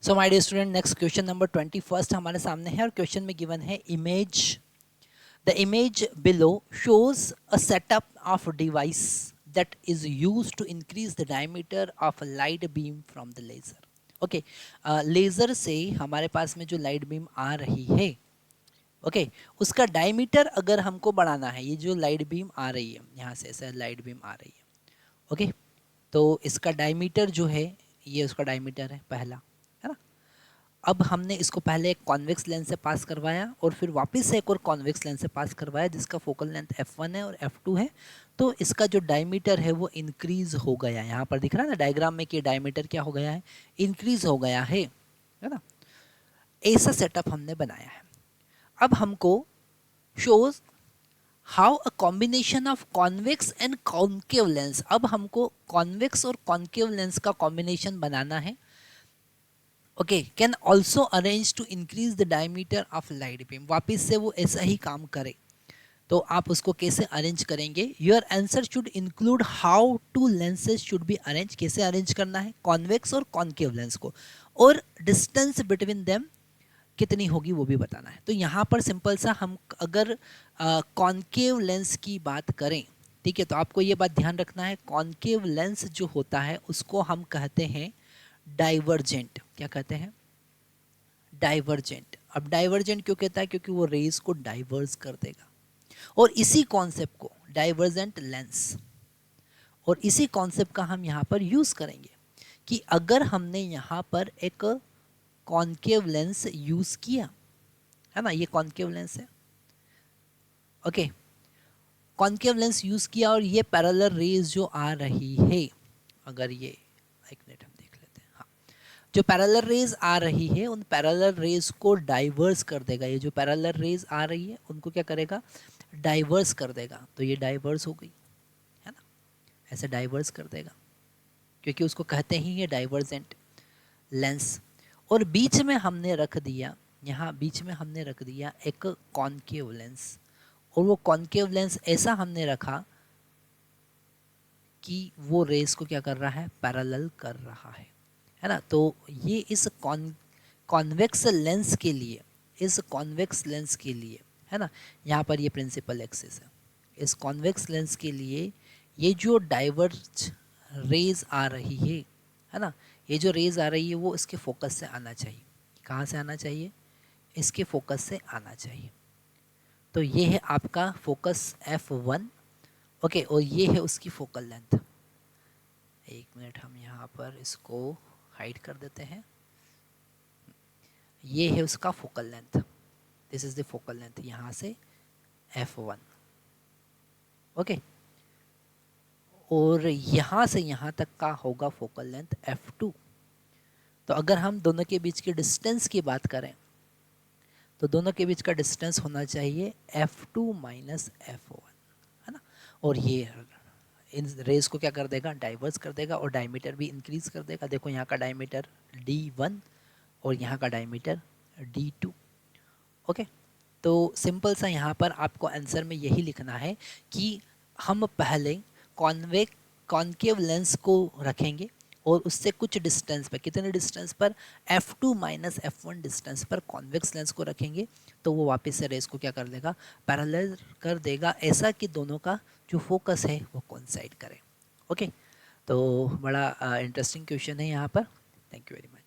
So my dear student, next question number 21 हमारे सामने है और क्वेश्चन में गिवन है image. The image below shows a setup of device that is used to increase the diameter of a light beam from the laser. Okay, laser से हमारे पास में जो लाइट बीम आ रही है, ओके, उसका डायमीटर अगर हमको बढ़ाना है, ये जो लाइट बीम आ रही है यहाँ से ऐसा लाइट बीम आ रही है, ओके, तो इसका डायमीटर जो है ये उसका डायमीटर है पहला, है ना। अब हमने इसको पहले एक कॉन्वेक्स लेंस से पास करवाया और फिर वापस से एक और कॉन्वेक्स लेंस से पास करवाया जिसका फोकल लेंथ f1 है और f2 है। तो इसका जो डायमीटर है वो इंक्रीज हो गया, यहाँ पर दिख रहा है ना डायग्राम में कि डायमीटर क्या हो गया है, इंक्रीज हो गया है ना। ऐसा सेटअप हमने बनाया है। अब हमको shows how a combination of convex and concave lens, अब हमको कॉन्वेक्स और कॉन्केव लेंस का कॉम्बिनेशन बनाना है, okay, can also arrange to increase the diameter of light beam. वापिस से वो ऐसा ही काम करे, तो आप उसको कैसे अरेंज करेंगे। Your answer should include how to lenses should be arrange, कैसे अरेंज करना है कॉन्वेक्स और कॉन्केव लेंस को, और डिस्टेंस बिटवीन देम कितनी होगी वो भी बताना है। तो यहाँ पर सिंपल सा हम अगर कॉन्केव लेंस की बात करें, ठीक है, तो आपको ये बात ध्यान रखना है, कॉन्केव लेंस जो होता है उसको हम कहते हैं डाइवर्जेंट। क्या कहते हैं? डाइवर्जेंट। अब डाइवर्जेंट क्यों कहता है? क्योंकि वो रेज को डाइवर्स कर देगा। और इसी कॉन्सेप्ट को डाइवर्जेंट लेंस, और इसी कॉन्सेप्ट का हम यहाँ पर यूज करेंगे कि अगर हमने यहाँ पर एक कॉन्केव लेंस यूज किया है ना, ये कॉन्केव लेंस है, ओके, कॉन्केव लेंस यूज किया और ये पैरेलल रेज जो आ रही है, अगर ये एक मिनट हम देख लेते हैं, हाँ, जो पैरेलल रेज आ रही है उन पैरेलल रेज को डाइवर्स कर देगा। ये जो पैरेलल रेज आ रही है उनको क्या करेगा? डाइवर्स कर देगा। तो ये डाइवर्स हो गई है ना, ऐसे डाइवर्स कर देगा क्योंकि उसको कहते ही ये डाइवर्जेंट लेंस। और बीच में हमने रख दिया, यहाँ बीच में हमने रख दिया एक कॉन्केव लेंस, और वो कॉन्केव लेंस ऐसा हमने रखा कि वो रेस को क्या कर रहा है? पैरेलल कर रहा है ना। तो ये इस कॉन्वेक्स लेंस के लिए, इस कॉन्वेक्स लेंस के लिए, है ना, यहाँ पर ये प्रिंसिपल एक्सिस है, इस कॉन्वेक्स लेंस के लिए ये जो डाइवर्ज रेज आ रही है ना, ये जो रेज आ रही है वो इसके फोकस से आना चाहिए। कहाँ से आना चाहिए? इसके फोकस से आना चाहिए। तो ये है आपका फोकस f1, ओके, और ये है उसकी फोकल लेंथ। एक मिनट हम यहाँ पर इसको हाइड कर देते हैं। ये है उसका focal length, this is the focal length यहाँ से f1, ओके, और यहाँ से यहाँ तक का होगा फोकल लेंथ f2। तो अगर हम दोनों के बीच की डिस्टेंस की बात करें तो दोनों के बीच का डिस्टेंस होना चाहिए f2 माइनस f1, है ना। और ये इन रेज को क्या कर देगा? डाइवर्स कर देगा और डायमीटर भी इंक्रीज कर देगा। देखो यहाँ का डायमीटर d1 और यहाँ का डायमीटर d2, ओके। तो सिंपल सा यहाँ पर आपको आंसर में यही लिखना है कि हम पहले कॉन्केव लेंस को रखेंगे और उससे कुछ डिस्टेंस पर, कितने डिस्टेंस पर? f2 माइनस f1 डिस्टेंस पर कॉन्वेक्स लेंस को रखेंगे, तो वो वापस से रेस को क्या कर देगा? पैरेलल कर देगा, ऐसा कि दोनों का जो फोकस है वो कोइंसाइड करे, ओके। तो बड़ा इंटरेस्टिंग क्वेश्चन है यहाँ पर। Thank you very much.